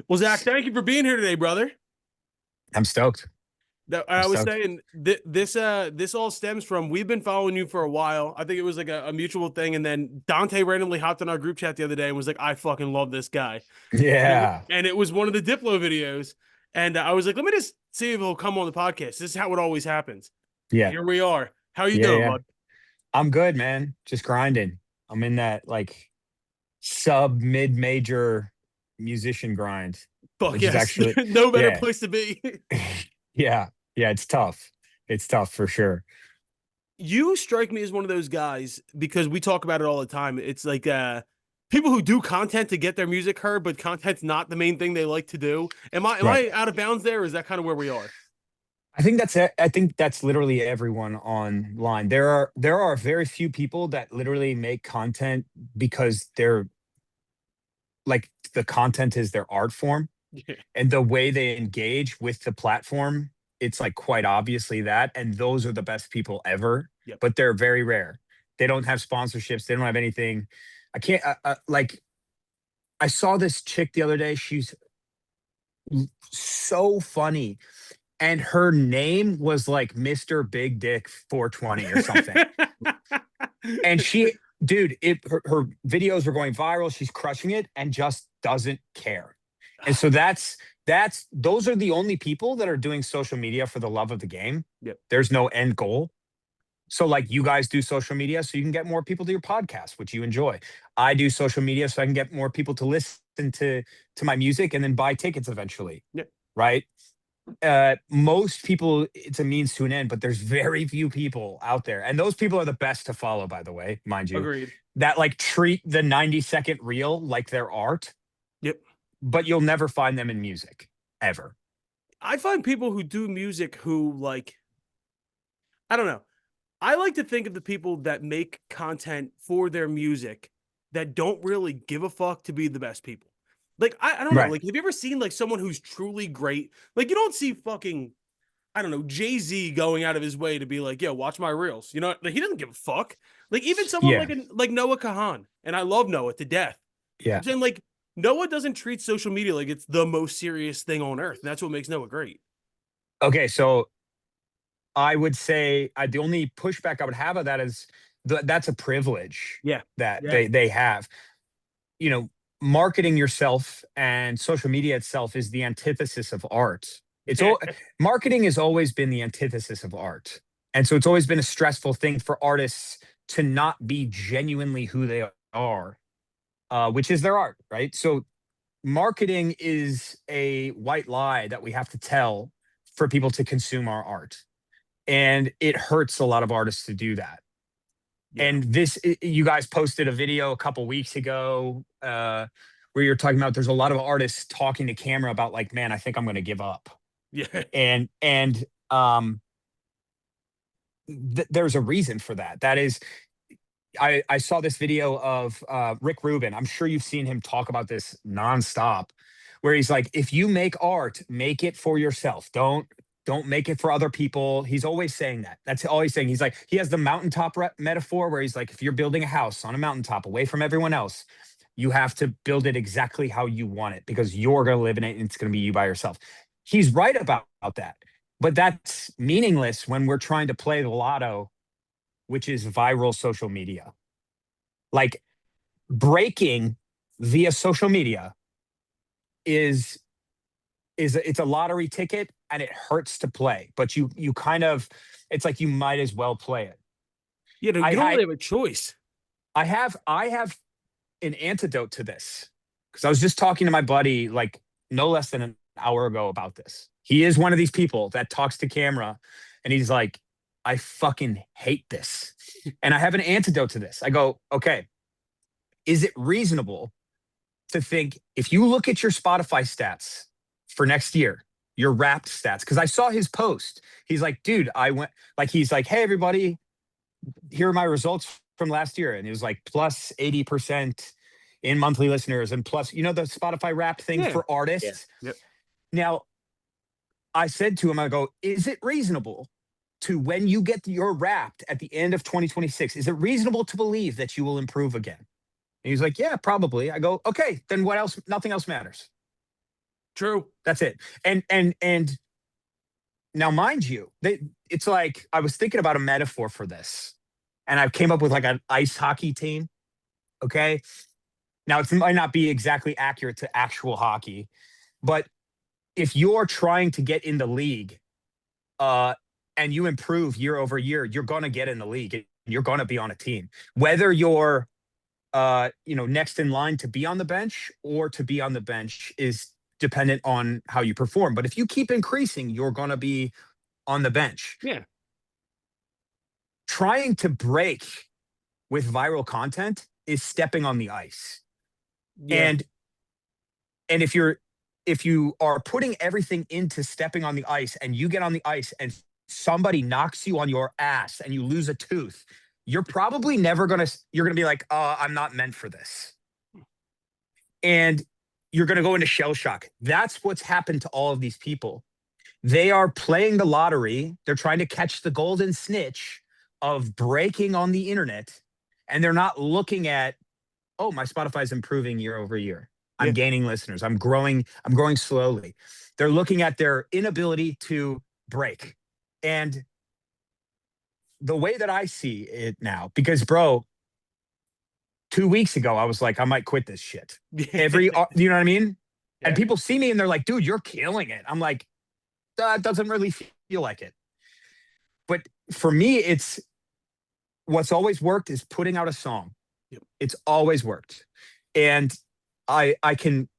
Well, Zach, thank you for being here today, brother. I'm stoked. I'm I was stoked. saying this all stems from we've been following you for a while. I think it was like a mutual thing, and then Dante randomly hopped in our group chat the other day and was like, "I fucking love this guy," Yeah. and it was one of the Diplo videos, and I was like, "Let me just see if he'll come on the podcast." This is how it always happens. Yeah. Here we are. How you Yeah. doing, Yeah. bud? I'm good, man. Just grinding. I'm in that like sub mid major musician grind, Fuck which is yes, actually, no better yeah. place to be. Yeah. Yeah. It's tough. It's tough for sure. You strike me as one of those guys because we talk about it all the time. It's like people who do content to get their music heard, but content's not the main thing they like to do. Am Right. I out of bounds there, or is that kind of where we are? I think that's it. I think that's literally everyone online. There are very few people that literally make content because they're like the content is their art form. Yeah. And the way they engage with the platform, it's like quite obviously that. And those are the best people ever, Yep. but they're very rare. They don't have sponsorships. They don't have anything. I can't, like, I saw this chick the other day. She's so funny. And her name was like Mr. Big Dick 420 or something. And dude, her videos were going viral. She's crushing it and just doesn't care. And so those are the only people that are doing social media for the love of the game. Yep. There's no end goal. So like you guys do social media so you can get more people to your podcast, which you enjoy. I do social media so I can get more people to listen to my music and then buy tickets eventually. Yep. Right? Most people, it's a means to an end, but there's very few people out there. And those people are the best to follow, by the way, mind you, Agreed. that like treat the 90-second reel like their art, Yep. but you'll never find them in music ever. I find people who do music who like I don't know. I like to think of the people that make content for their music that don't really give a fuck to be the best people. Like I don't know. Right. Like, have you ever seen like someone who's truly great? Like, you don't see fucking I don't know Jay-Z going out of his way to be like, "Yo, watch my reels." You know, like he doesn't give a fuck. Like even someone Yeah. like Noah Kahan, and I love Noah to death. Yeah. I'm saying like Noah doesn't treat social media like it's the most serious thing on earth, and that's what makes Noah great. Okay. So I would say the only pushback I would have of that is that's a privilege Yeah, that yeah, they have. You know, marketing yourself and social media itself is the antithesis of art. It's yeah, all Marketing has always been the antithesis of art. And so it's always been a stressful thing for artists to not be genuinely who they are, which is their art, right? So marketing is a white lie that we have to tell for people to consume our art. And it hurts a lot of artists to do that. yeah, And you guys posted a video a couple weeks ago where you're talking about there's a lot of artists talking to camera about like, man, I think I'm going to give up. yeah. And there's a reason for that. That is, I saw this video of Rick Rubin. I'm sure you've seen him talk about this nonstop, where he's like, if you make art, make it for yourself. Don't make it for other people. He's always saying that. That's all he's saying. He's like, he has the mountaintop metaphor where he's like, if you're building a house on a mountaintop away from everyone else, you have to build it exactly how you want it because you're going to live in it and it's going to be you by yourself. He's right about that. But that's meaningless when we're trying to play the lotto, which is viral social media. Like breaking via social media is it's a lottery ticket and it hurts to play, but you kind of it's like you might as well play it. You know, I you don't I really have a choice. I have an antidote to this because I was just talking to my buddy like no less than an hour ago about this. He is one of these people that talks to camera and he's like, I fucking hate this. And I have an antidote to this. I go, okay, is it reasonable to think if you look at your Spotify stats for next year, your Wrapped stats? Because I saw his post. He's like, dude, I went like he's like, hey everybody, here are my results from last year, and it was like plus 80% in monthly listeners, and plus, the Spotify Wrapped thing Yeah, for yeah, artists. yep. Now, I said to him, I go, is it reasonable to when you get your Wrapped at the end of 2026? Is it reasonable to believe that you will improve again? And he's like, yeah, probably. I go, okay, then what else? Nothing else matters. True. That's it. And now, mind you, it's like I was thinking about a metaphor for this, and I came up with like an ice hockey team. Okay. Now, it might not be exactly accurate to actual hockey, but if you're trying to get in the league, uh, and you improve year over year, you're going to get in the league and you're going to be on a team. Whether you're, next in line to be on the bench or to be on the bench is dependent on how you perform. But if you keep increasing, you're going to be on the bench. Yeah. Trying to break with viral content is stepping on the ice. Yeah. And if you are putting everything into stepping on the ice and you get on the ice and somebody knocks you on your ass and you lose a tooth, you're probably never going to you're going to be like, "Oh, I'm not meant for this." And you're going to go into shell shock. That's what's happened to all of these people. They are playing the lottery. They're trying to catch the golden snitch of breaking on the internet, and they're not looking at, "Oh, my Spotify is improving year over year. I'm Yeah. gaining listeners. I'm growing slowly." They're looking at their inability to break. And the way that I see it now, because bro, 2 weeks ago I was like, I might quit this shit. You know what I mean? And Yeah. people see me and they're like, "Dude, you're killing it." I'm like, that doesn't really feel like it. But for me, it's what's always worked is putting out a song. Yep. It's always worked. And I can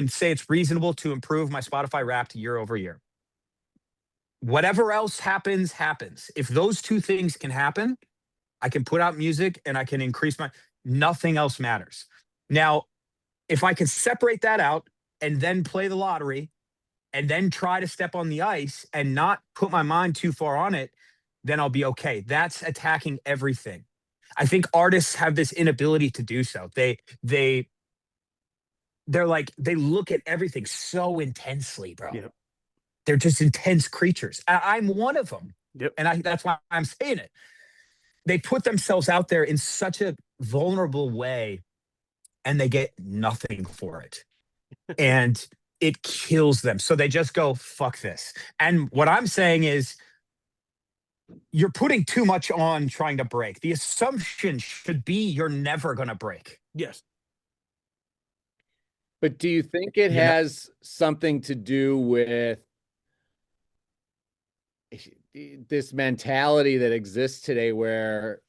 say it's reasonable to improve my Spotify Wrapped year over year. Whatever else happens, happens. If those two things can happen, I can put out music and I can increase nothing else matters. Now, if I can separate that out and then play the lottery and then try to step on the ice and not put my mind too far on it, then I'll be okay. That's attacking everything. I think artists have this inability to do so. They're like, they look at everything so intensely, bro. Yep. They're just intense creatures. I'm one of them. Yep. And that's why I'm saying it. They put themselves out there in such a vulnerable way and they get nothing for it. And it kills them. So they just go, fuck this. And what I'm saying is, you're putting too much on trying to break. The assumption should be you're never going to break. Yes. But do you think it You know? has something to do with this mentality that exists today where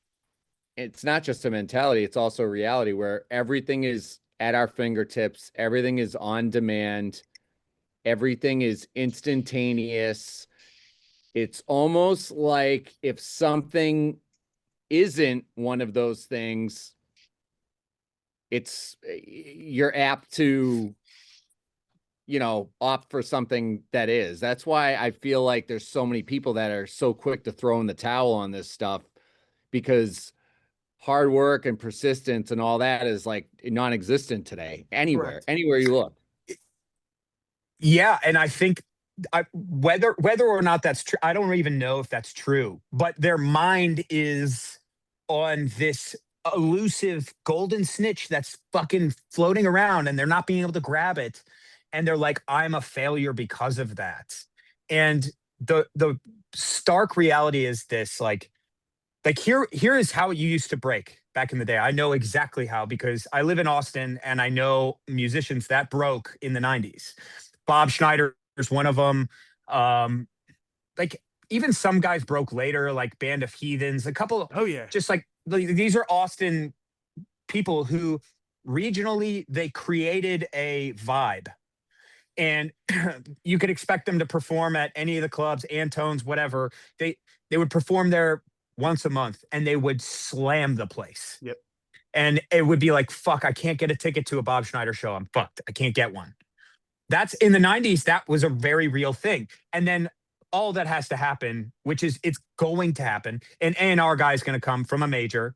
it's not just a mentality, it's also a reality where everything is at our fingertips, everything is on demand, everything is instantaneous. It's almost like if something isn't one of those things, you're apt to opt for something that is. That's why I feel like there's so many people that are so quick to throw in the towel on this stuff, because hard work and persistence and all that is like non-existent today Correct. anywhere you look. Yeah, and I think whether or not that's true, I don't even know if that's true, but their mind is on this elusive golden snitch that's fucking floating around and they're not being able to grab it. And they're like, I'm a failure because of that. And the stark reality is this, like here is how you used to break back in the day. I know exactly how, because I live in Austin and I know musicians that broke in the 90s. Bob Schneider is one of them. Like even some guys broke later, like Band of Heathens, a couple. Oh yeah. Just like these are Austin people who regionally they created a vibe. And you could expect them to perform at any of the clubs, Antone's, whatever. They would perform there once a month and they would slam the place. Yep. And it would be like, fuck, I can't get a ticket to a Bob Schneider show. I'm fucked. I can't get one. That's in the 90s. That was a very real thing. And then all that has to happen, which is it's going to happen. An A&R guy is going to come from a major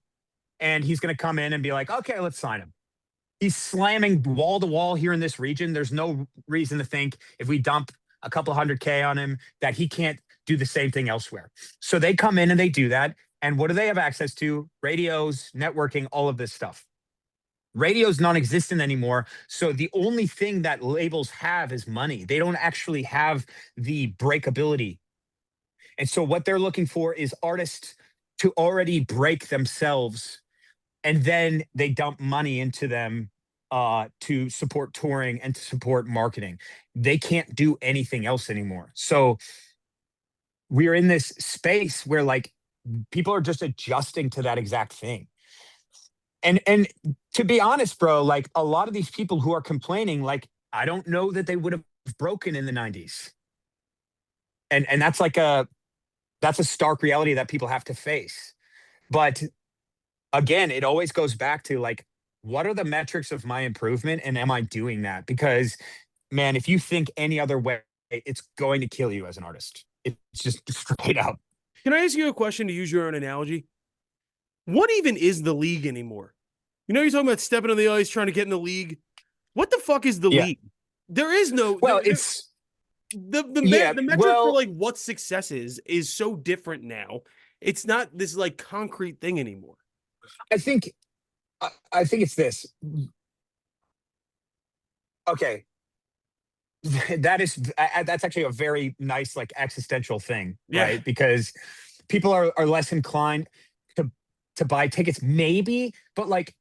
and he's going to come in and be like, okay, let's sign him. He's slamming wall to wall here in this region. There's no reason to think if we dump a couple $100K on him that he can't do the same thing elsewhere. So they come in and they do that. And what do they have access to? Radios, networking, all of this stuff. Radio's non-existent anymore. So the only thing that labels have is money. They don't actually have the breakability. And so what they're looking for is artists to already break themselves, and then they dump money into them to support touring and to support marketing. They can't do anything else anymore. So we're in this space where like people are just adjusting to that exact thing. And to be honest, bro, like a lot of these people who are complaining, like I don't know that they would have broken in the 90s. And that's a stark reality that people have to face. But again, it always goes back to like, what are the metrics of my improvement, and am I doing that? Because man, if you think any other way, it's going to kill you as an artist. It's just straight up. Can I ask you a question to use your own analogy? What even is the league anymore? You know, you're talking about stepping on the ice, trying to get in the league. What the fuck is the Yeah. league? There is no. Well, it's the metric for like what success is so different now. It's not this like concrete thing anymore. I think it's this. Okay. That's actually a very nice like existential thing, Yeah. right? Because people are less inclined to buy tickets, maybe, but like,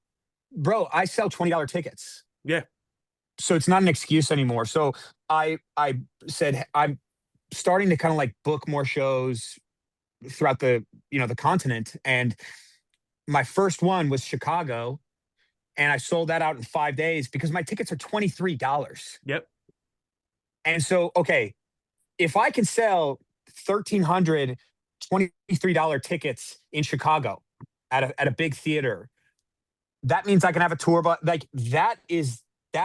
bro, I sell $20 tickets. Yeah. So it's not an excuse anymore. So I said I'm starting to kind of like book more shows throughout the the continent, and my first one was Chicago, and I sold that out in 5 days because my tickets are $23. Yep. And so, okay, if I can sell 1,300 $23 tickets in Chicago at a big theater, that means I can have a tour, but like that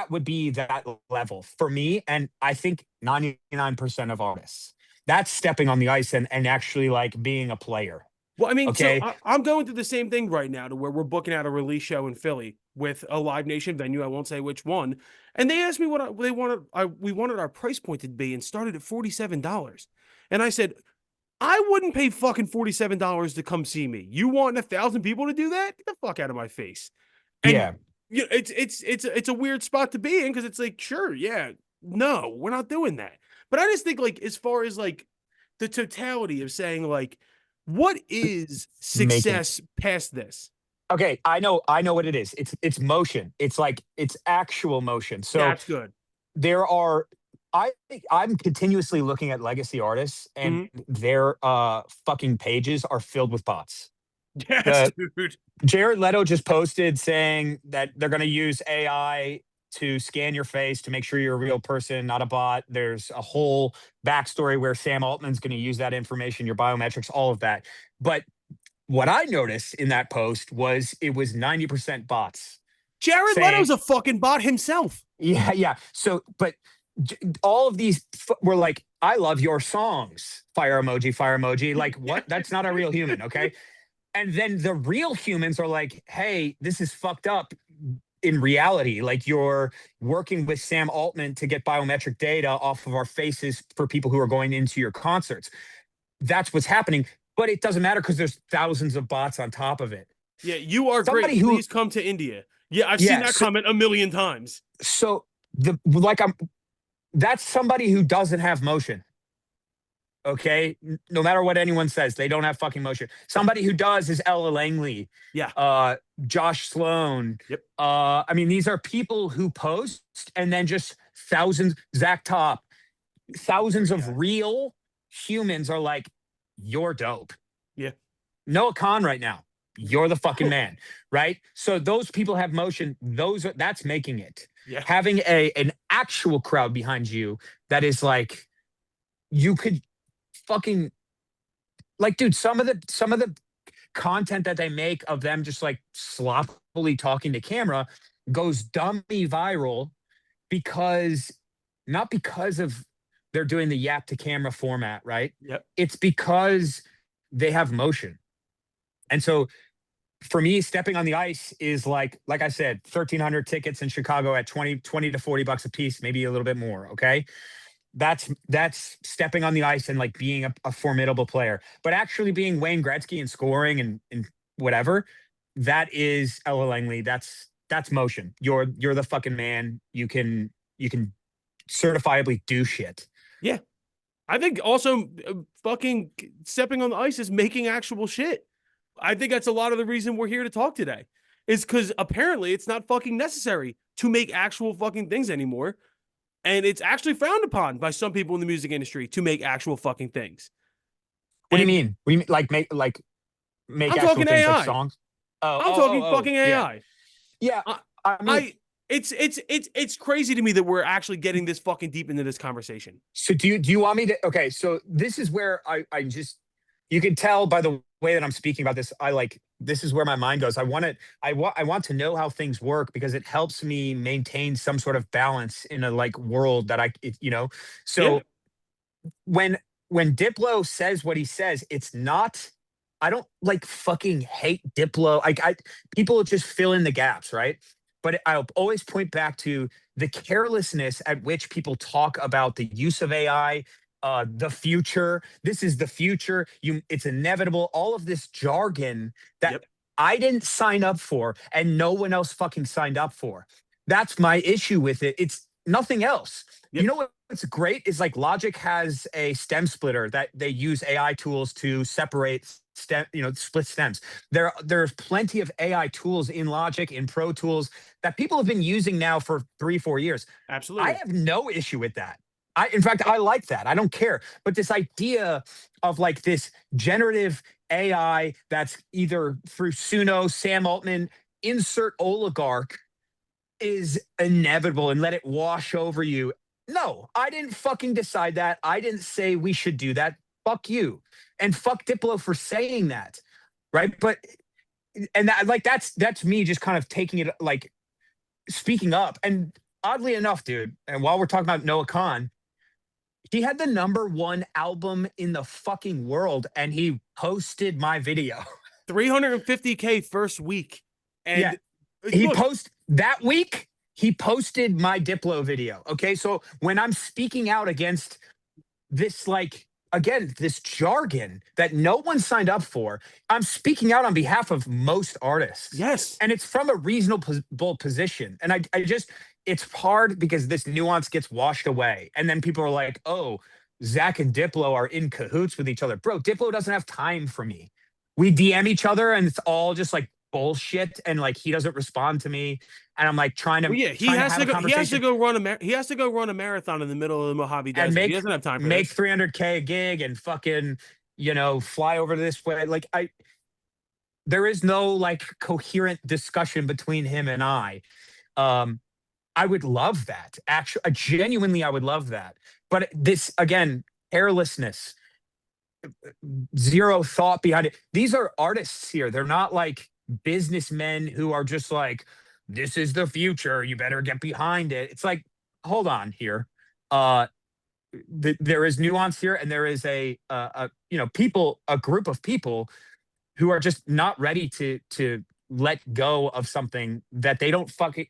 would be that level for me. And I think 99% of artists, that's stepping on the ice and actually like being a player. Well, I mean, okay. So I'm going through the same thing right now to where we're booking out a release show in Philly with a Live Nation venue. I won't say which one. And they asked me what they wanted. We wanted our price point to be and started at $47. And I said, I wouldn't pay fucking $47 to come see me. You want 1,000 people to do that? Get the fuck out of my face. And Yeah. It's a weird spot to be in because it's like, sure, yeah, no, we're not doing that. But I just think like as far as like the totality of saying like, what is success past this? Okay, I know what it is. It's motion. It's like it's actual motion. So That's good. there are I'm continuously looking at legacy artists, and their fucking pages are filled with bots. Yes, dude. Jared Leto just posted saying that they're going to use AI to scan your face to make sure you're a real person, not a bot. There's a whole backstory where Sam Altman's going to use that information, your biometrics, all of that. But what I noticed in that post was it was 90% bots. Jared Leto's a fucking bot himself. Yeah. So, but all of these were like, I love your songs. Fire emoji, fire emoji. Like, what? That's not a real human, okay? And then the real humans are like, hey, this is fucked up in reality. Like, you're working with Sam Altman to get biometric data off of our faces for people who are going into your concerts. That's what's happening. But it doesn't matter because there's thousands of bots on top of it. Yeah, you are great. Please come to India. Yeah, I've seen that comment a million times. So that's somebody who doesn't have motion. Okay, no matter what anyone says, they don't have fucking motion. Somebody who does is Ella Langley. Yeah. Josh Sloan. Yep. I mean, these are people who post and then just thousands. Zach Top, thousands of real humans are like, you're dope. Yeah. Noah Khan right now, you're the fucking man, right? So those people have motion. That's making it. Yeah. Having an actual crowd behind you that is like, you could fucking like, dude, some of the content that they make of them just like sloppily talking to camera goes dummy viral not because of they're doing the yap to camera format, right? Yep. It's because they have motion. And so for me, stepping on the ice is like I said, 1,300 tickets in Chicago at 20 to $40 a piece, maybe a little bit more. Okay. That's stepping on the ice and like being a formidable player, but actually being Wayne Gretzky and scoring and whatever, that is Ella Langley. That's that's motion. You're the fucking man. You can certifiably do shit. Yeah. I think also fucking stepping on the ice is making actual shit. I think that's a lot of the reason we're here to talk today, is because apparently it's not fucking necessary to make actual fucking things anymore. And it's actually frowned upon by some people in the music industry to make actual fucking things. What do you And mean? What do you mean? Like make I'm actual talking things like AI. songs? Oh, I'm oh, oh, talking oh. fucking Yeah. AI. Yeah. I, I mean, I it's crazy to me that we're actually getting this fucking deep into this conversation. so do you want me to, okay, so this is where I just, you can tell by the way that I'm speaking about this, this is where my mind goes. I want to know how things work because it helps me maintain some sort of balance in a like world that Yeah. so when Diplo says what he says, it's not, I don't like fucking hate Diplo. I people just fill in the gaps, right? But I'll always point back to the carelessness at which people talk about the use of AI, the future. This is the future. It's inevitable. All of this jargon that Yep. I didn't sign up for, and no one else fucking signed up for. That's my issue with it. It's nothing else. Yep. You know what's great is like Logic has a stem splitter that they use AI tools to separate split stems. There's plenty of AI tools in Logic, in Pro Tools that people have been using now for 3-4 years. I Absolutely. have no issue with that. In fact, I like that. I don't care. But this idea of like this generative AI that's either through Suno, Sam Altman, insert oligarch is inevitable and let it wash over you. No, I didn't fucking decide that. I didn't say we should do that. Fuck you. And fuck Diplo for saying that. Right. But, and that, like, that's me just kind of taking it, like, speaking up. And oddly enough, dude, and while we're talking about Noah Khan, he had the #1 album in the fucking world and he posted my video. 350K first week. Yeah. And He look, that week, he posted my Diplo video. Okay. So when I'm speaking out against this, like, again, this jargon that no one signed up for, I'm speaking out on behalf of most artists. yes. And it's from a reasonable position. And I just, it's hard because this nuance gets washed away. And then people are like, oh, Zach and Diplo are in cahoots with each other. Bro, Diplo doesn't have time for me. We DM each other and it's all just like bullshit. And like he doesn't respond to me. And I'm like trying Well, to yeah, have a he has to conversation go run he has to go run a marathon in the middle of the Mojave and Desert. He doesn't have time for make this. 300K a gig and fucking, fly over this way. Like there is no like coherent discussion between him and I. I would love that. Actually, genuinely, I would love that. But this, again, carelessness, zero thought behind it. These are artists here. They're not like businessmen who are just like, this is the future. You better get behind it. It's like, hold on here. There is nuance here, and there is a group of people who are just not ready to let go of something that they don't fucking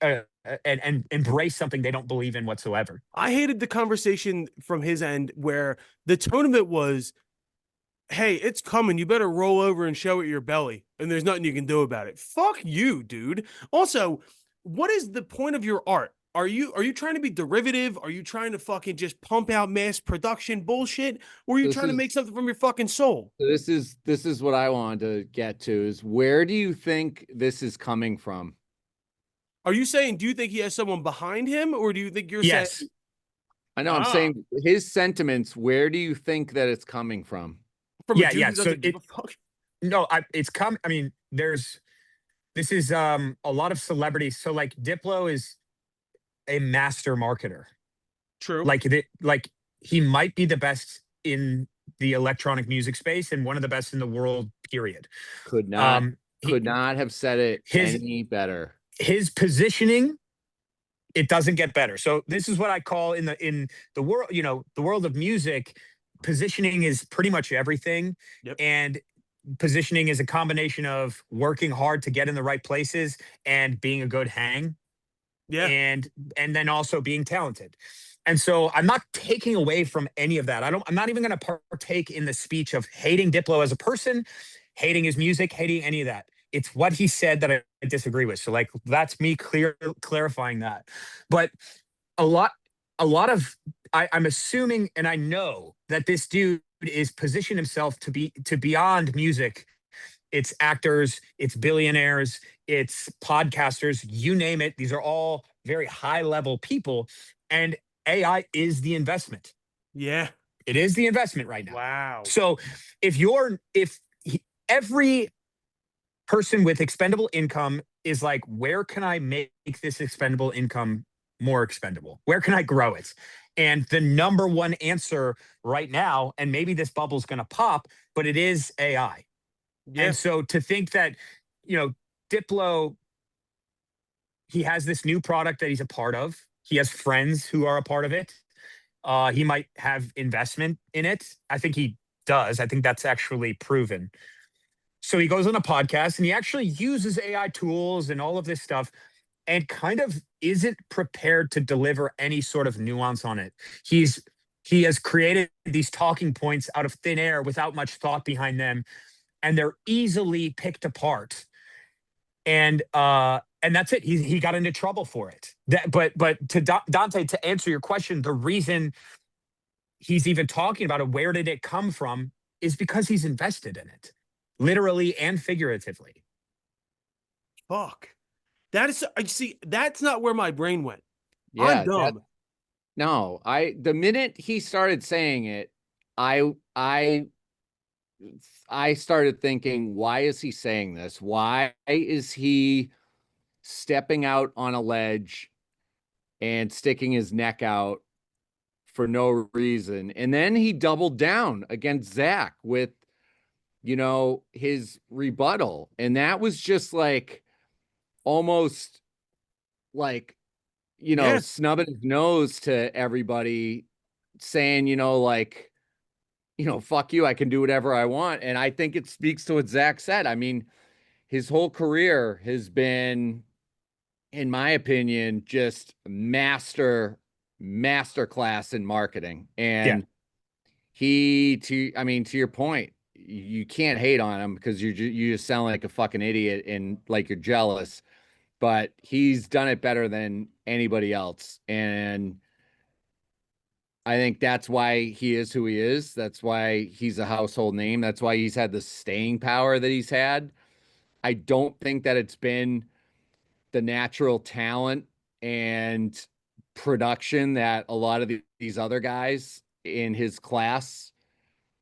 and embrace something they don't believe in whatsoever. I hated the conversation from his end where the tone of it was, hey, it's coming. You better roll over and show it your belly. And there's nothing you can do about it. Fuck you, dude. Also, what is the point of your art? Are you trying to be derivative? Are you trying to fucking just pump out mass production bullshit? Or are you This trying to is make something from your fucking soul? this is what I wanted to get to is where do you think this is coming from? Are you saying, do you think he has someone behind him? Or do you think you're saying, Yes. I know I'm saying his sentiments, where do you think that it's coming from? from a Yeah, dude yeah. who So doesn't give a fuck? no, it's come. I mean, this is a lot of celebrities. So like Diplo is a master marketer. True. Like he might be the best in the electronic music space and one of the best in the world, period. Could not He, could not have said it his any better. his positioning, it doesn't get better. So this is what I call in the world, the world of music, positioning is pretty much everything. Yep. And positioning is a combination of working hard to get in the right places and being a good hang. Yeah. And then also being talented. And so I'm not taking away from any of that. I'm not even going to partake in the speech of hating Diplo as a person, hating his music, hating any of that. It's what he said that I disagree with. So like that's me clarifying that. But a lot of I'm assuming and I know that this dude is positioned himself to be to beyond music. It's actors, it's billionaires, it's podcasters, you name it. These are all very high level people. And AI is the investment. Yeah. It is the investment right now. Wow. So if every person with expendable income is like, where can I make this expendable income more expendable? Where can I grow it? And the number one answer right now, and maybe this bubble's going to pop, but it is AI. Yeah. And so to think that, Diplo, he has this new product that he's a part of. He has friends who are a part of it. He might have investment in it. I think he does. I think that's actually proven. So he goes on a podcast and he actually uses AI tools and all of this stuff and kind of isn't prepared to deliver any sort of nuance on it. He has created these talking points out of thin air without much thought behind them, and they're easily picked apart. And that's it. He got into trouble for it. But to Dante, to answer your question, the reason he's even talking about it, where did it come from, is because he's invested in it, literally and figuratively. Fuck. That is, I see, that's not where my brain went. I'm Yeah, dumb. no, the minute he started saying it, I started thinking, why is he saying this? Why is he stepping out on a ledge and sticking his neck out for no reason? And then he doubled down against Zack with, his rebuttal. And that was just like almost like, Yeah. snubbing his nose to everybody, saying, like, fuck you, I can do whatever I want. And I think it speaks to what Zack said. I mean, his whole career has been, in my opinion, just master class in marketing. Yeah. And to your point, you can't hate on him because you just sound like a fucking idiot and like you're jealous. But he's done it better than anybody else. And I think that's why he is who he is. That's why he's a household name. That's why he's had the staying power that he's had. I don't think that it's been the natural talent and production that a lot of these other guys in his class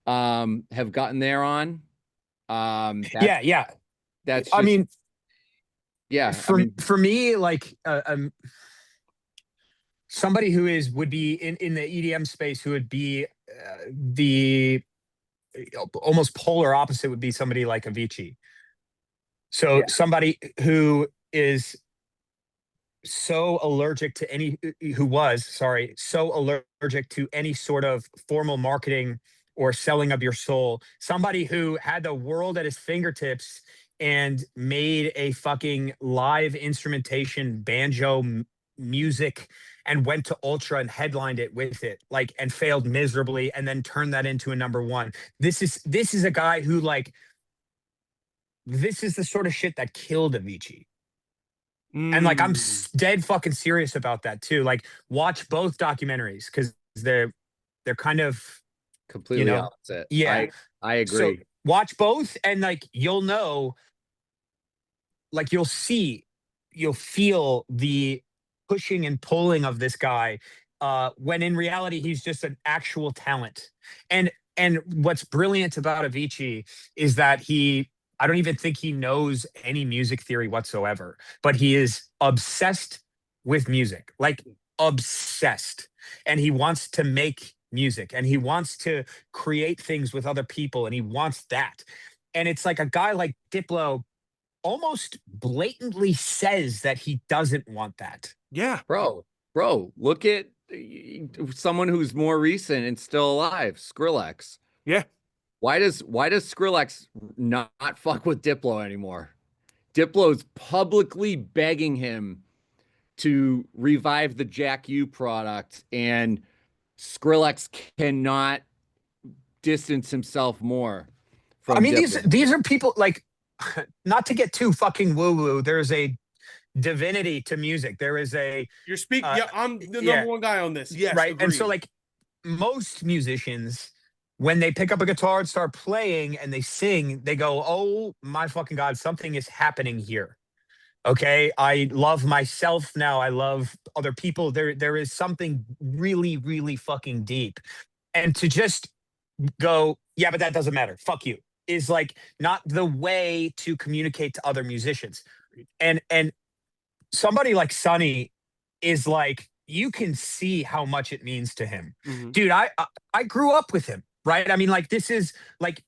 have gotten there on. Yeah, yeah. That's I just, mean, yeah. I for mean, for me, like somebody who would be in the EDM space, who would be the almost polar opposite, would be somebody like Avicii. So yeah, somebody who is so allergic to any who was sorry so allergic to any sort of formal marketing or selling of your soul, somebody who had the world at his fingertips and made a fucking live instrumentation banjo music and went to ultra and headlined it with it, like, and failed miserably and then turned that into a number one. This is a guy who, like, this is the sort of shit that killed Avicii. And like, I'm Mm. dead fucking serious about that too. Like, watch both documentaries because they're kind of, you completely know, opposite. yeah. I So agree. watch both, and like, you'll know, like, you'll feel the pushing and pulling of this guy, when in reality he's just an actual talent. And what's brilliant about Avicii is that I don't even think he knows any music theory whatsoever, but he is obsessed with music, like obsessed. And he wants to make music and he wants to create things with other people and he wants that. And it's like a guy like Diplo almost blatantly says that he doesn't want that. Yeah. Bro, look at someone who's more recent and still alive, Skrillex. Yeah. Why does Skrillex not fuck with Diplo anymore? Diplo's publicly begging him to revive the Jack U product, and Skrillex cannot distance himself more I from mean, these Diplo. these are people like not to get too fucking woo woo, there's a divinity to music. There is a You're speaking. uh, Yeah, I'm the yeah, number one guy on this. Yes, right. And so agreed. like most musicians, when they pick up a guitar and start playing and they sing, they go, "Oh my fucking god, something is happening here." Okay, I love myself now. I love other people. There is something really, really fucking deep. And to just go, yeah, but that doesn't matter. Fuck you. Is like not the way to communicate to other musicians. And somebody like Sonny is like, you can see how much it means to him. Mhm. Dude, I grew up with him, right? I mean, like this is like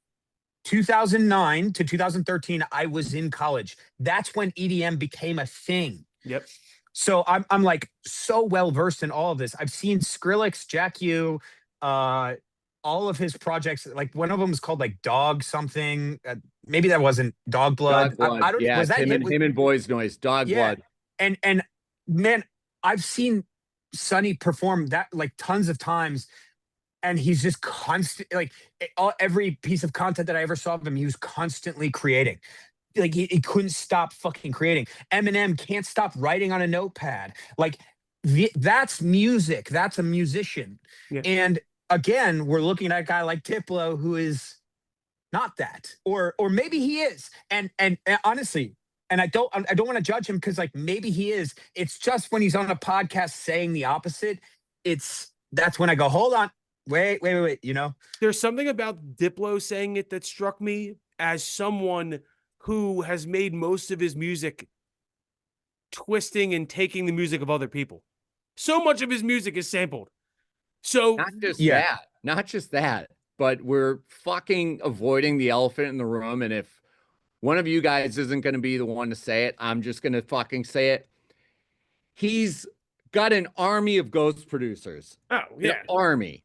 2009 to 2013, I was in college. That's when EDM became a thing. Yep. So I'm like so well versed in all of this. I've seen Skrillex, Jack U, all of his projects. Like one of them was called like Dog something. Maybe that wasn't Dog Blood. Dog Blood. I don't. Yeah, Was it's that it? him and Boys Noise. Dog Yeah. Blood. And man, I've seen Sonny perform that like tons of times, and he's just constant. Like every piece of content that I ever saw of him, he was constantly creating. Like he couldn't stop fucking creating. Eminem can't stop writing on a notepad. Like that's music. That's a musician. Yeah. And again, we're looking at a guy like Diplo who is not that, or maybe he is. And honestly, and I don't want to judge him because like maybe he is. It's just when he's on a podcast saying the opposite, that's when I go, hold on, wait. You know, There's something about Diplo saying it that struck me as someone who has made most of his music twisting and taking the music of other people. So much of his music is sampled. So Not just that, but we're fucking avoiding the elephant in the room. And if one of you guys isn't going to be the one to say it, I'm just going to fucking say it. He's got an army of ghost producers. oh yeah, An army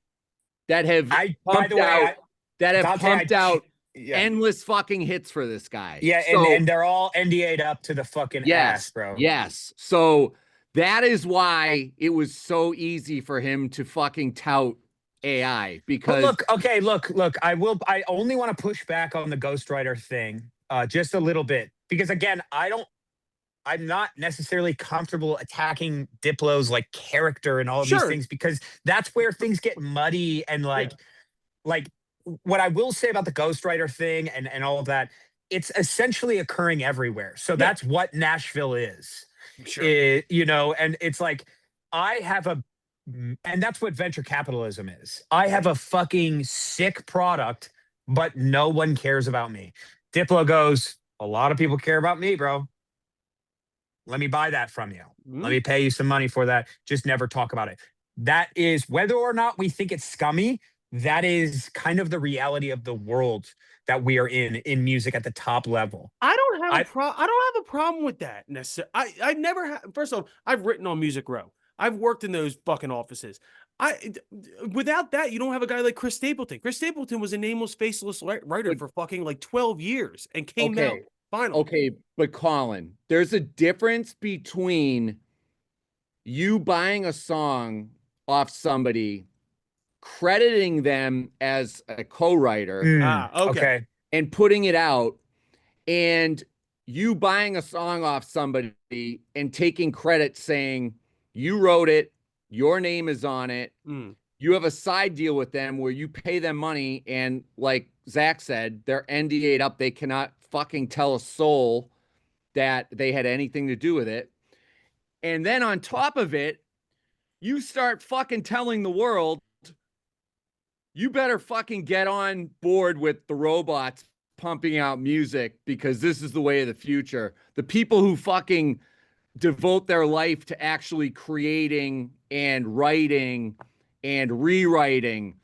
that have by pumped the way, out Dante, endless fucking hits for this guy. Yeah, So, and they're all NDA'd up to the fucking ass, bro. Yes. So that is why it was so easy for him to fucking tout AI because Look. I only want to push back on the ghostwriter thing, just a little bit because again, I'm not necessarily comfortable attacking Diplo's like character and all of these things because that's where things get muddy and like what I will say about the ghostwriter thing and all of that, it's essentially occurring everywhere. So that's what Nashville is. sure. You know, and it's like and that's what venture capitalism is. I have a fucking sick product, but no one cares about me. Diplo goes, a lot of people care about me, bro. Let me buy that from you. Let me pay you some money for that. Just never talk about it. That is, whether or not we think it's scummy, that is kind of the reality of the world that we are in music at the top level. I don't have a problem with that necessarily. I never have. First of all, I've written on Music Row. I've worked in those fucking offices. Without that, you don't have a guy like Chris Stapleton. Chris Stapleton was a nameless, faceless writer for fucking like 12 years and came out finally. Okay, but Colin, there's a difference between you buying a song off somebody, crediting them as a co-writer, okay, and putting it out, and you buying a song off somebody and taking credit saying you wrote it, your name is on it. You have a side deal with them where you pay them money, and like Zach said, they're NDA'd up. They cannot fucking tell a soul that they had anything to do with it. And then on top of it, you start fucking telling the world, you better fucking get on board with the robots pumping out music because this is the way of the future. The people who fucking devote their life to actually creating and writing and rewriting,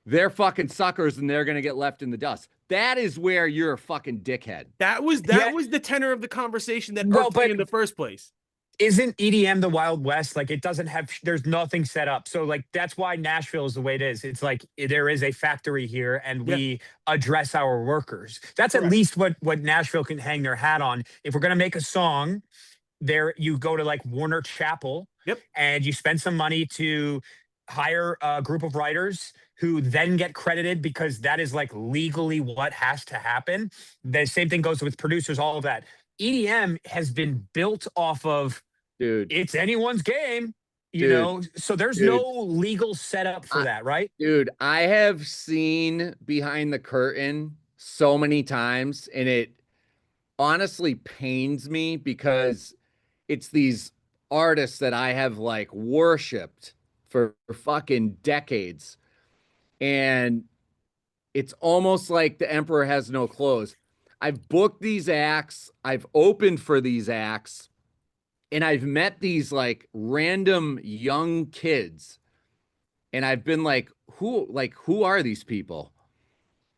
they're fucking suckers and they're going to get left in the dust. That is where you're a fucking dickhead. That was the tenor of the conversation that irked me in the first place. Isn't EDM the Wild West? Like it doesn't have, there's nothing set up. So like, that's why Nashville is the way it is. It's like, there is a factory here and we address our workers. That's at least what Nashville can hang their hat on. If we're going to make a song there, you go to like Warner Chapel and you spend some money to hire a group of writers who then get credited because that is like legally what has to happen. The same thing goes with producers, all of that. EDM has been built off of dude, it's anyone's game, dude, so there's no dude. legal setup for that, right? Dude, I have seen behind the curtain so many times, and it honestly pains me because it's these artists that I have like worshipped for fucking decades. And it's almost like the emperor has no clothes. I've booked these acts, I've opened for these acts, and I've met these like random young kids. And I've been who are these people?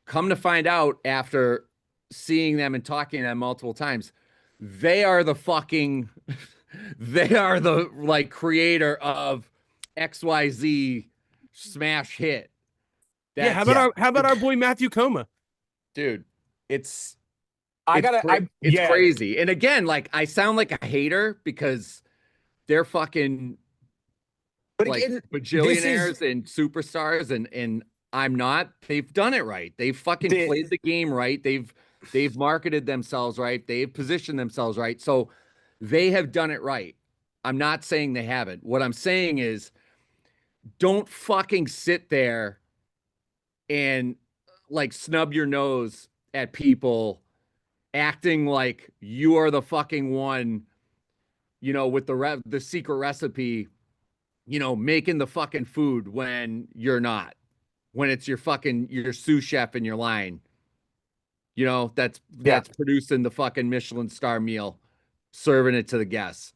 Come to find out after seeing them and talking to them multiple times, they are the fucking they are the like creator of XYZ smash hit. Yeah, That's Yeah. how about our boy Matthew Coma? dude, it's it's Yeah. crazy. And again, like I sound like a hater because they're fucking But like again, this is bajillionaires and superstars, and I'm not. They've done it right. They've fucking the, played the game right. They've marketed themselves right. They've positioned themselves right. So they have done it right. I'm not saying they haven't. What I'm saying is don't fucking sit there and like snub your nose at people acting like you are the fucking one, with the secret recipe, making the fucking food when you're not. When it's your sous chef in your line, that's yeah. producing the fucking Michelin star meal, serving it to the guests.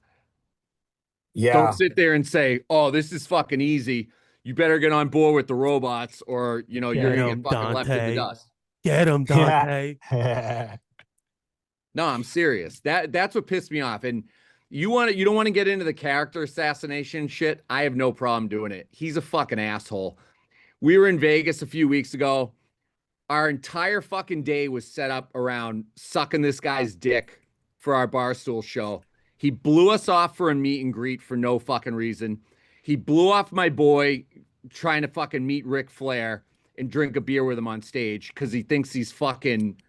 Don't Yeah. sit there and say, "Oh, this is fucking easy. You better get on board with the robots, or you're Get gonna get him, fucking left in the Dante. dust." Get him, Yeah. Dante. No, I'm serious. That's what pissed me off. And you don't want to get into the character assassination shit. I have no problem doing it. He's a fucking asshole. We were in Vegas a few weeks ago. Our entire fucking day was set up around sucking this guy's dick for our Barstool show. He blew us off for a meet and greet for no fucking reason. He blew off my boy trying to fucking meet Ric Flair and drink a beer with him on stage because he thinks he's fucking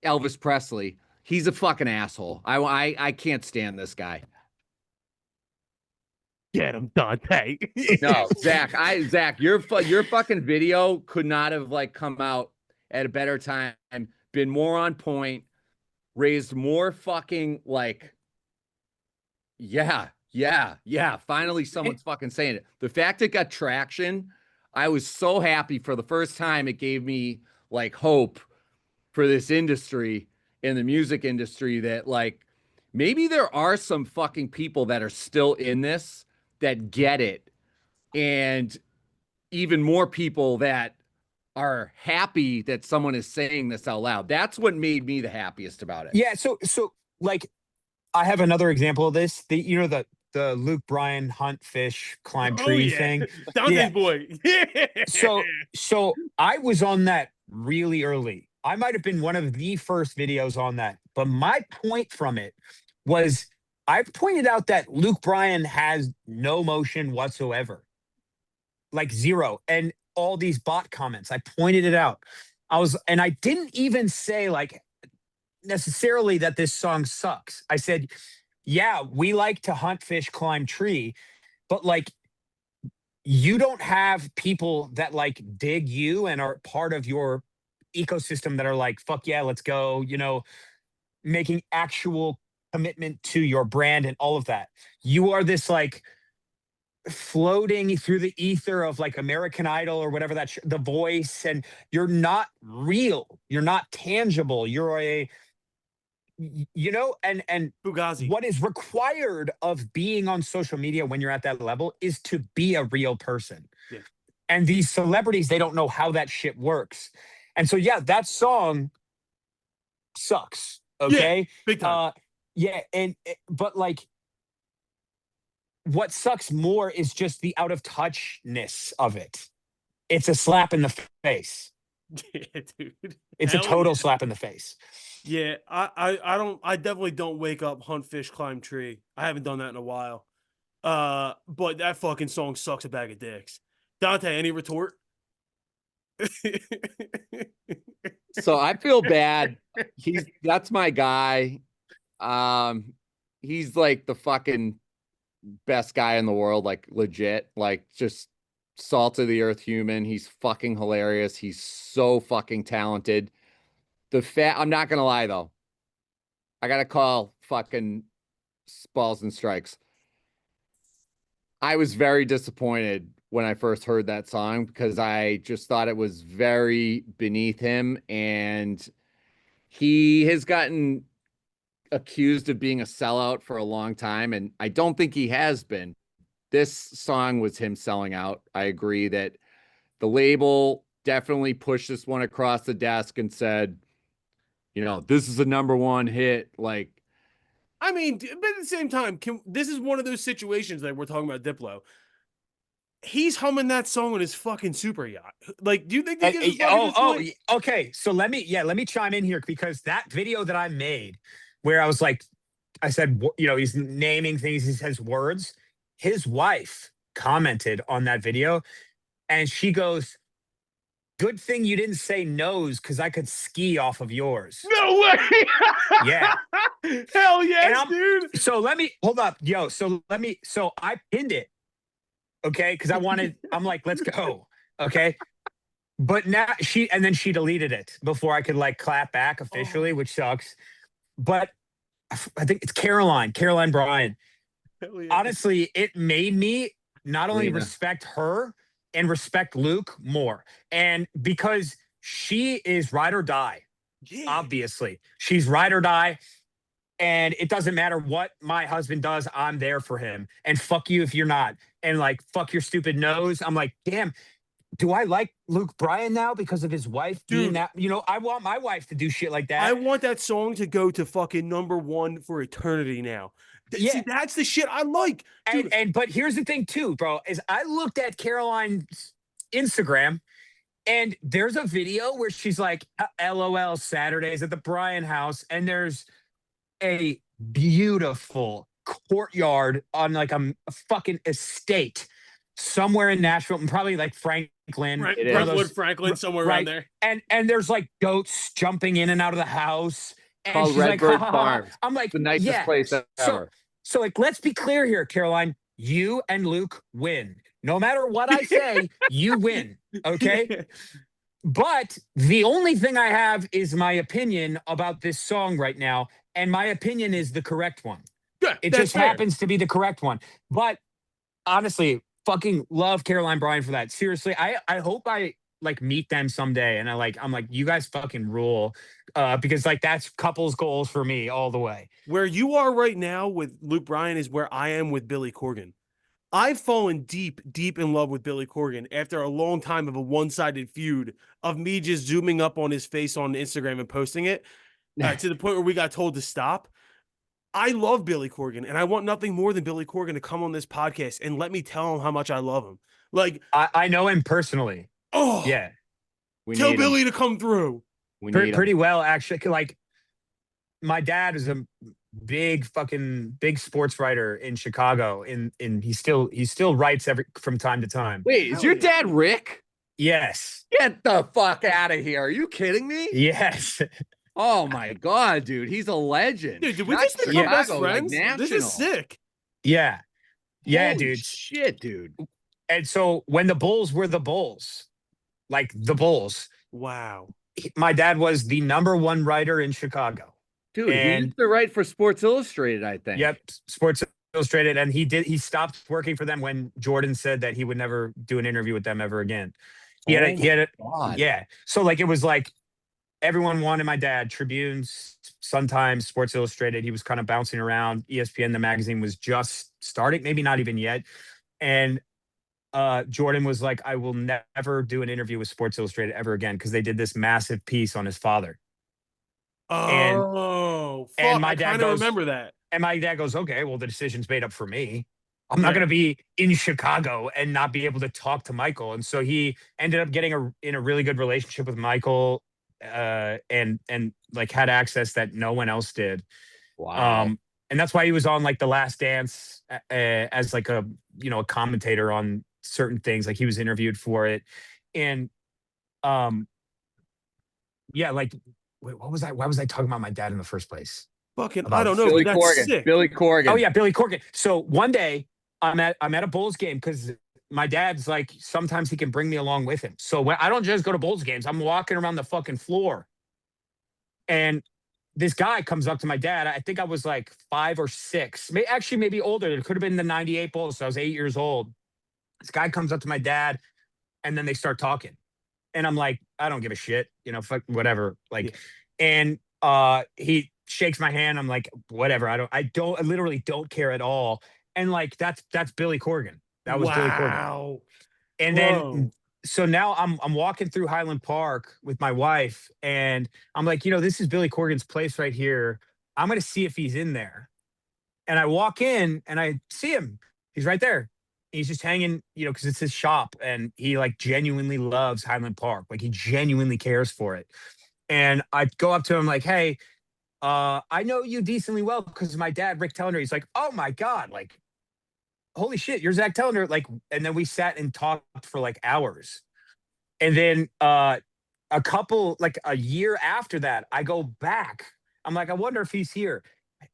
Elvis Presley. He's a fucking asshole. I can't stand this guy. Get him, Dante. No, Zach, your fucking video could not have like come out at a better time, been more on point, raised more fucking like, yeah. Finally, someone's fucking saying it. The fact it got traction, I was so happy for the first time. It gave me like hope for this industry in the music industry that like maybe there are some fucking people that are still in this that get it, and even more people that are happy that someone is saying this out loud. That's what made me the happiest about it. Yeah. So like I have another example of this. The Luke Bryan hunt fish climb Oh tree yeah, thing. Dante's Yeah. boy. Yeah. So I was on that really early. I might have been one of the first videos on that. But my point from it was I pointed out that Luke Bryan has no motion whatsoever. Like zero. And all these bot comments. I pointed it out. And I didn't even say like necessarily that this song sucks. I said, yeah, we like to hunt fish, climb tree, but like you don't have people that like dig you and are part of your ecosystem that are like, fuck yeah, let's go, making actual commitment to your brand and all of that. You are this like floating through the ether of like American Idol or whatever The Voice, and you're not real. You're not tangible. You're and Fugazi. what is required of being on social media when you're at that level is to be a real person. Yeah. And these celebrities, they don't know how that shit works. And so, yeah, that song sucks. Okay. Yeah, big time. But like, what sucks more is just the out of touchness of it. It's a slap in the face. Yeah, dude. It's a Hell total yeah. slap in the face. Yeah, I definitely don't wake up, hunt fish, climb tree. I haven't done that in a while. But that fucking song sucks a bag of dicks. Dante, any retort? So I feel bad. That's my guy. He's like the fucking best guy in the world, like legit, like just salt of the earth human. He's fucking hilarious. He's so fucking talented. I'm not gonna lie though. I gotta call fucking balls and strikes. I was very disappointed when I first heard that song because I just thought it was very beneath him, and he has gotten accused of being a sellout for a long time, and I don't think he has been. This song was him selling out. I agree that the label definitely pushed this one across the desk and said, this is a number one hit. Like, I mean, but at the same time, this is one of those situations that we're talking about Diplo. He's humming that song on his fucking super yacht. Like, do you think he gives a fuck at this point? Okay. So let me chime in here because that video that I made where I said, he's naming things, he says words. His wife commented on that video and she goes, "Good thing you didn't say nose because I could ski off of yours." No way. Yeah. Hell yes, dude. So let me hold up. So I pinned it. Okay. Cause I'm like, let's go. Okay. But now she deleted it before I could like clap back officially, which sucks. But I think it's Caroline Bryan. Yeah. Honestly, it made me not only Lena. respect her and respect Luke more. And because she is ride or die, obviously. She's ride or die. And it doesn't matter what my husband does, I'm there for him. And fuck you if you're not. And like, fuck your stupid nose. I'm like, damn, do I like Luke Bryan now because of his wife being that? I want my wife to do shit like that. I want that song to go to fucking number one for eternity now. Yeah. See, that's the shit I like. Dude. But here's the thing too, bro, is I looked at Caroline's Instagram and there's a video where she's like, LOL Saturdays at the Bryan house. And there's a beautiful courtyard on like a fucking estate somewhere in Nashville, and probably like Franklin, right, Brentwood, Franklin, somewhere around there. And there's like goats jumping in and out of the house. And called she's Redbird like, Farm. I'm like, the nicest place ever. So like, let's be clear here, Caroline. You and Luke win. No matter what I say, you win. Okay. But the only thing I have is my opinion about this song right now. And my opinion is the correct one. Yeah, it just happens to be the correct one. But honestly, fucking love Caroline Bryan for that. Seriously, I hope I like meet them someday. And I'm like, you guys fucking rule. Because like that's couples goals for me all the way. Where you are right now with Luke Bryan is where I am with Billy Corgan. I've fallen deep, deep in love with Billy Corgan after a long time of a one-sided feud of me just zooming up on his face on Instagram and posting it to the point where we got told to stop. I love Billy Corgan, and I want nothing more than Billy Corgan to come on this podcast and let me tell him how much I love him. Like I know him personally. Oh yeah, tell Billy to come through. Pretty well, actually. Like my dad is a big sports writer in Chicago, and he still writes from time to time. Wait, is your dad Rick? Yes. Get the fuck out of here! Are you kidding me? Yes. Oh my god, dude, he's a legend. Dude, we just become best friends? Like this is sick. Yeah. Yeah, Holy dude. Shit, dude. And so when the Bulls were the Bulls, like the Bulls. Wow. My dad was the #1 writer in Chicago. Dude, he used to write for Sports Illustrated, I think. Yep, Sports Illustrated. And he stopped working for them when Jordan said that he would never do an interview with them ever again. He had it. Yeah. So like it was like everyone wanted my dad. Tribunes, Sun-Times, Sports Illustrated. He was kind of bouncing around. ESPN, the magazine, was just starting, maybe not even yet. And Jordan was like, I will never do an interview with Sports Illustrated ever again because they did this massive piece on his father. Oh, fuck, and my dad I kind of remember that. And my dad goes, okay, well, the decision's made up for me. I'm not going to be in Chicago and not be able to talk to Michael. And so he ended up getting in a really good relationship with Michael. And like had access that no one else did. Wow. and that's why he was on like The Last Dance as like a a commentator on certain things. Like he was interviewed for it, and um yeah, like wait, what was I? Why was I talking about my dad in the first place? Fucking, I About don't know, but Billy that's Corgan. sick. Billy oh Corgan. yeah, Billy Corgan. So one day I'm at a Bulls game because my dad's like sometimes he can bring me along with him. So when I don't just go to Bulls games, I'm walking around the fucking floor, and this guy comes up to my dad. I think I was like 5 or 6, actually maybe older. It could have been the '98 Bulls. So I was 8 years old. This guy comes up to my dad, and then they start talking, and I'm like, I don't give a shit, fuck whatever. Yeah. Like, and he shakes my hand. I'm like, whatever. I literally don't care at all. And like that's Billy Corgan. That was Billy Corgan. Wow. And then Whoa. so now I'm walking through Highland Park with my wife, and I'm like, this is Billy Corgan's place right here. I'm gonna see if he's in there. And I walk in and I see him. He's right there. He's just hanging, because it's his shop, and he like genuinely loves Highland Park. Like he genuinely cares for it. And I go up to him like, hey, I know you decently well because my dad, Rick Telander, he's like, oh my God, like, holy shit, you're Zack Telander. Like, and then we sat and talked for like hours. And then like a year after that, I go back. I'm like, I wonder if he's here.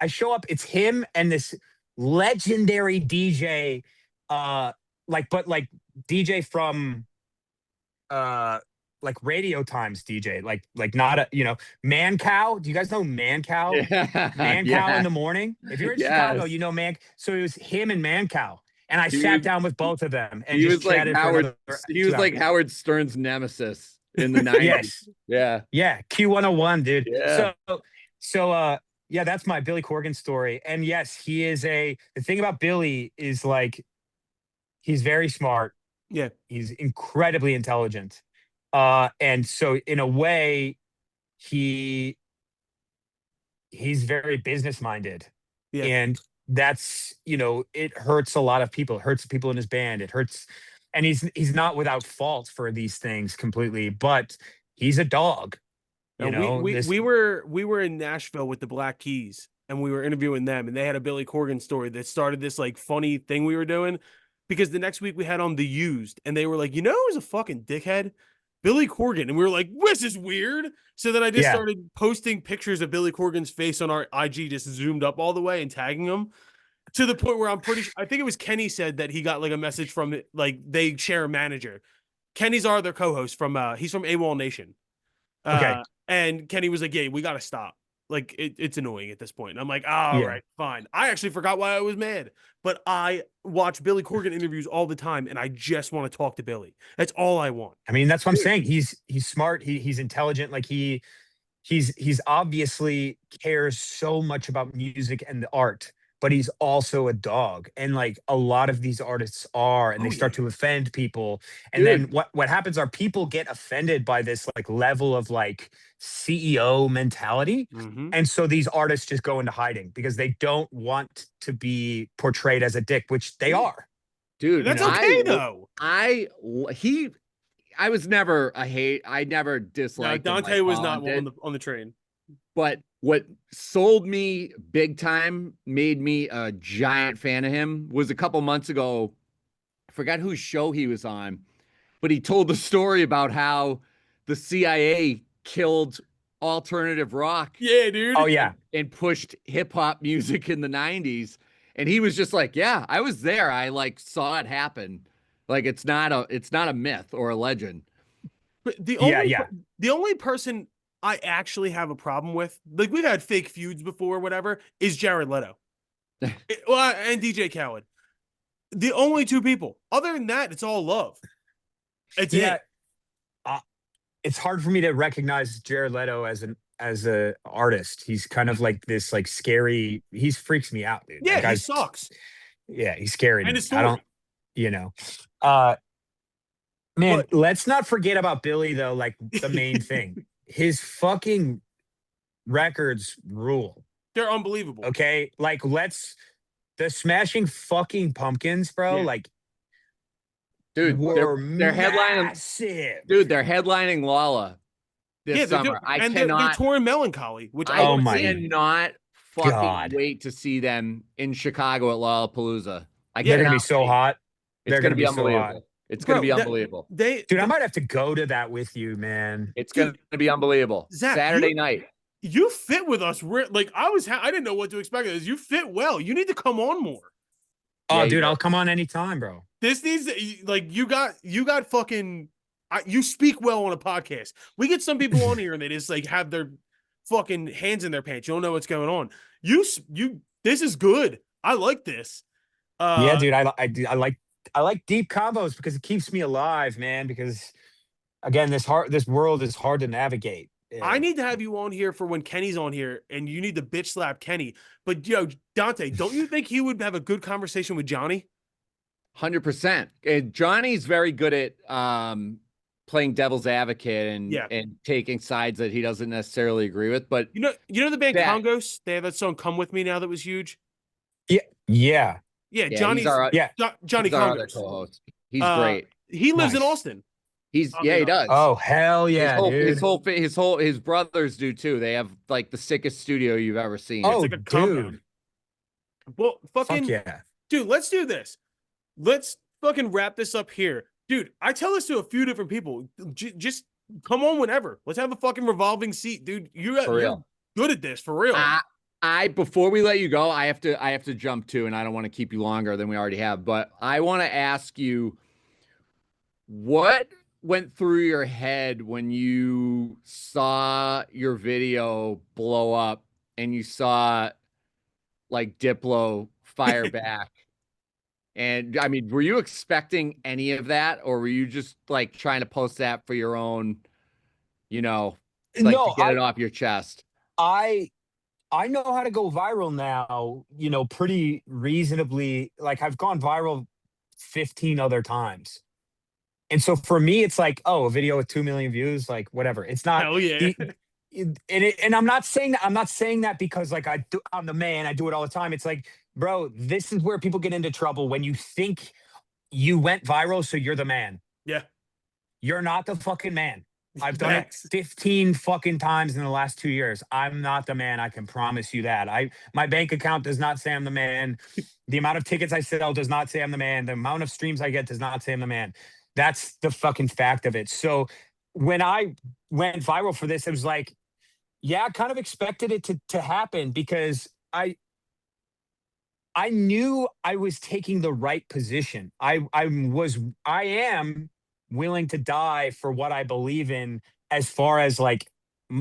I show up, it's him and this legendary DJ, but DJ from like Radio Times DJ, like not a Man Cow. Do you guys know Man Cow? Yeah. Man Cow in Yeah. the morning. If you're in Chicago, Yes. you know Man. So it was him and Man Cow, and I He sat was, down with both of them and he just was like chatted for Howard. another He two was like hours. Howard Stern's nemesis in the 90s. Yes, Yeah. yeah, Q101, dude. Yeah. So yeah, that's my Billy Corgan story. And yes, he is the thing about Billy is like he's very smart. Yeah. He's incredibly intelligent. And so in a way, he he's very business minded. Yeah. And that's, it hurts a lot of people. It hurts the people in his band. It hurts, and he's not without fault for these things completely, but he's a dog. No, This we were in Nashville with the Black Keys, and we were interviewing them, and they had a Billy Corgan story that started this like funny thing we were doing, because the next week we had on The Used, and they were like, who's a fucking dickhead? Billy Corgan. And we were like, this is weird. So then I just yeah. started posting pictures of Billy Corgan's face on our IG, just zoomed up all the way and tagging him, to the point where I think it was Kenny said that he got like a message from it, like they share a manager. Kenny's our other co-host he's from AWOL Nation. Okay. And Kenny was like, yeah, we got to stop. Like it's annoying at this point. And I'm like, all Yeah. right, fine. I actually forgot why I was mad, but I watch Billy Corgan interviews all the time, and I just want to talk to Billy. That's all I want. I mean, that's what I'm saying. He's smart. He's intelligent. Like he's obviously cares so much about music and the art, but he's also a dog. And like a lot of these artists are, and they start to offend people. And Dude. then what happens are people get offended by this like level of like CEO mentality. Mm-hmm. And so these artists just go into hiding because they don't want to be portrayed as a dick, which they are. Dude, That's okay though. I was never I never disliked No, him Dante like was Colin not did. on the train. But what sold me big time, made me a giant fan of him, was a couple months ago. I forgot whose show he was on, but he told the story about how the CIA killed alternative rock. Yeah, dude. Oh yeah. And pushed hip hop music in the 90s. And he was just like, yeah, I was there. I like saw it happen. Like it's not a myth or a legend. But the Yeah. only person I actually have a problem with, like we've had fake feuds before, whatever, is Jared Leto. And DJ Khaled. The only two people. Other than that, it's all love. It's Yeah. It's hard for me to recognize Jared Leto as a artist. He's kind of like this like scary. He freaks me out, dude. Yeah, That he guy's sucks. Yeah, he's scary. And To me. his story. I don't. You know. Man, But- let's not forget about Billy though. Like the main thing, his fucking records rule. They're unbelievable. Okay, like the Smashing fucking Pumpkins, bro. Yeah. Like, Dude, they're headlining. massive. Dude, they're headlining Lolla this Yeah, summer. they're touring Melancholy, which I Oh my- cannot fucking God. wait to see them in Chicago at Lollapalooza. I Yeah. They're gonna be cannot so wait. hot. It's They're gonna gonna be be so hot. unbelievable. It's gonna Bro, be unbelievable. Dude, I might have to go to that with you, man. It's gonna dude, be unbelievable. Zach, Saturday night. you fit with us. Like I didn't know what to expect of this. You fit well. You need to come on more. Yeah, Oh, you dude, do. I'll come on anytime, bro. This needs like you got fucking you speak well on a podcast. We get some people on here and they just like have their fucking hands in their pants. You don't know what's going on. You this is good. I like this. Yeah, dude, I like deep combos because it keeps me alive, man. Because again, this world is hard to navigate. I need to have you on here for when Kenny's on here and you need to bitch slap Kenny. But Dante, don't you think he would have a good conversation with Johnny? 100%. And Johnny's very good at playing devil's advocate Yeah. and taking sides that he doesn't necessarily agree with. But You know the band that Congos? They have that song "Come with Me" now that was huge. Yeah, yeah, Yeah, yeah, yeah. Johnny he's our other Congos. co-host. He's great. He lives in Nice. Austin. He Oddly enough. does. Oh, hell His yeah, whole dude. his brothers do too. They have like the sickest studio you've ever seen. It's Oh, like a compound. dude. Well, Fuck fucking yeah. dude, let's do this. Let's fucking wrap this up here, dude. I tell this to a few different people. Just come on whenever. Let's have a fucking revolving seat, dude. You're real. good at this for real. I before we let you go, I have to jump too, and I don't want to keep you longer than we already have. But I want to ask you, what went through your head when you saw your video blow up and you saw like Diplo fire back? And I mean, were you expecting any of that, or were you just like trying to post that for your own, like to No, get it off your chest? I I know how to go viral now, pretty reasonably. Like I've gone viral 15 other times. And so for me, it's like, oh, a video with 2 million views, like whatever. It's not Hell yeah. and I'm not saying that because like I'm the man, I do it all the time. It's like, bro, this is where people get into trouble when you think you went viral, so you're the man. Yeah. You're not the fucking man. I've done it Facts. 15 fucking times in the last 2 years. I'm not the man. I can promise you that. My bank account does not say I'm the man. The amount of tickets I sell does not say I'm the man. The amount of streams I get does not say I'm the man. That's the fucking fact of it. So when I went viral for this, it was like, yeah, I kind of expected it to happen because I knew I was taking the right position. I am willing to die for what I believe in as far as like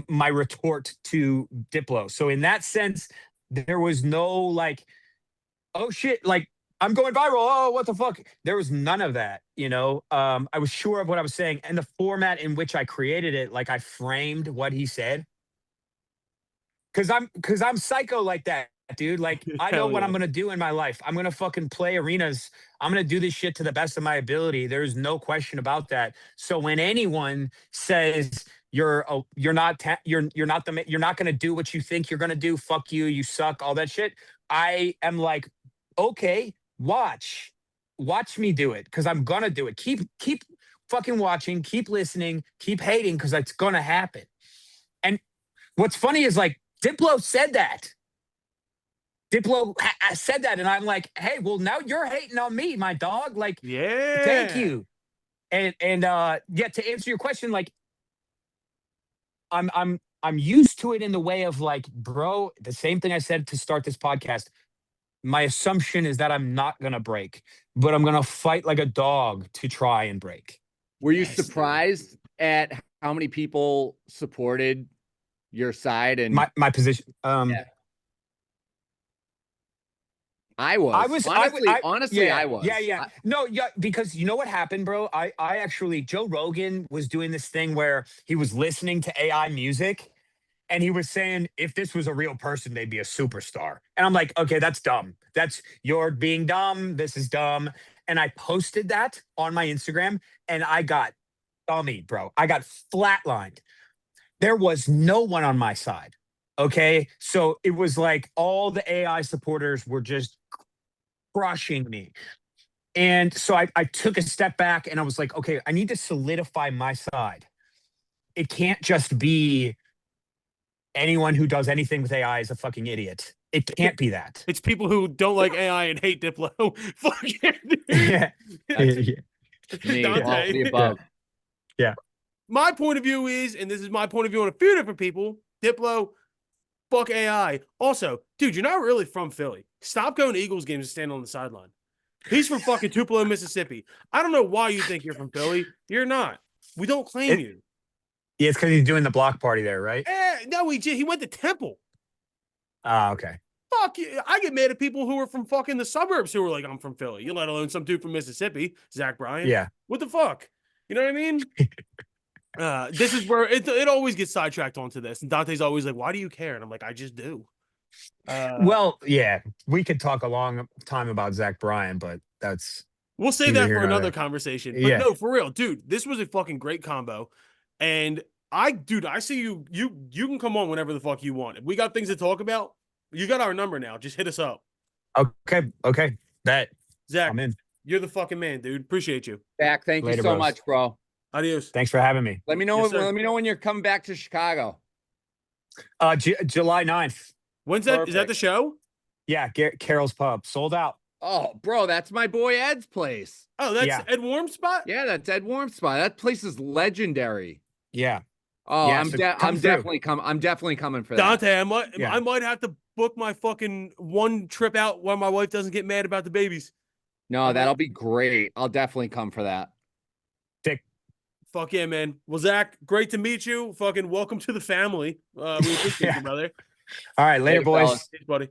my retort to Diplo. So in that sense, there was no like, oh shit, like I'm going viral. Oh, what the fuck? There was none of that, I was sure of what I was saying and the format in which I created it. Like I framed what he said. Cause I'm psycho like that, dude. Like I know Hell what yeah. I'm gonna do in my life. I'm gonna fucking play arenas. I'm gonna do this shit to the best of my ability. There's no question about that. So when anyone says you're not you're not gonna do what you think you're gonna do, fuck you, you suck, all that shit. I am like, okay, watch me do it because I'm gonna do it. Keep fucking watching, keep listening, keep hating because it's gonna happen. And what's funny is like Diplo said that. Diplo said that, and I'm like, hey, well, now you're hating on me, my dog. Like, Yeah. thank you. And yeah, to answer your question, like, I'm used to it in the way of like, bro, the same thing I said to start this podcast. My assumption is that I'm not gonna break, but I'm gonna fight like a dog to try and break. Were you Yes, dude. surprised at how many people supported your side? And My position. Yeah. I was honestly, yeah, I was. Yeah. No, yeah, because you know what happened, bro? I actually, Joe Rogan was doing this thing where he was listening to AI music and he was saying if this was a real person, they'd be a superstar. And I'm like, okay, that's dumb. You're being dumb. This is dumb. And I posted that on my Instagram and I got dummied, bro. I got flatlined. There was no one on my side. Okay. So it was like all the AI supporters were just crushing me. And so I took a step back and I was like, okay, I need to solidify my side. It can't just be anyone who does anything with AI is a fucking idiot. It can't be that. It's people who don't like AI and hate Diplo. Fuck it, dude. Yeah. That's Yeah. me, all of Dante. the above. Yeah. My point of view is, and this is my point of view on a few different people, Diplo, fuck AI. Also, dude, you're not really from Philly. Stop going to Eagles games and stand on the sideline. He's from fucking Tupelo, Mississippi. I don't know why you think you're from Philly. You're not. We don't claim you. Yeah, it's because he's doing the block party there, right? No, he went to Temple. Ah, okay. Fuck you. I get mad at people who are from fucking the suburbs who are like, I'm from Philly. You let alone some dude from Mississippi, Zach Bryan. Yeah. What the fuck? You know what I mean? This is where it always gets sidetracked onto this. And Dante's always like, why do you care? And I'm like, I just do. Well, yeah, we could talk a long time about Zach Bryan, but we'll save neither that here for nor another there. conversation. But Yeah. no, for real, dude, this was a fucking great combo. And I see you can come on whenever the fuck you want. If we got things to talk about, you got our number now. Just hit us up. Okay. That Zach, I'm in. you're the fucking man, dude. Appreciate you. Zach, thank Later, you so bros. much, bro. Adios. Thanks for having me. Let me know Yes, sir. let me know when you're coming back to Chicago. July 9th. When's that? Is that the Perfect. show? Yeah, Carol's Pub sold out. Oh, bro, that's my boy Ed's place. Oh, that's Yeah. Ed Warm spot? Yeah, that's Ed Warm spot. That place is legendary. Yeah. Oh, Yeah, I'm so come through. I'm definitely coming for that. Dante, Yeah. I might have to book my fucking one trip out while my wife doesn't get mad about the babies. No, that'll be great. I'll definitely come for that. Fuck yeah, man. Well, Zach, great to meet you. Fucking welcome to the family. We appreciate Yeah. you, brother. All right, later, boys. fellas. Thanks, buddy.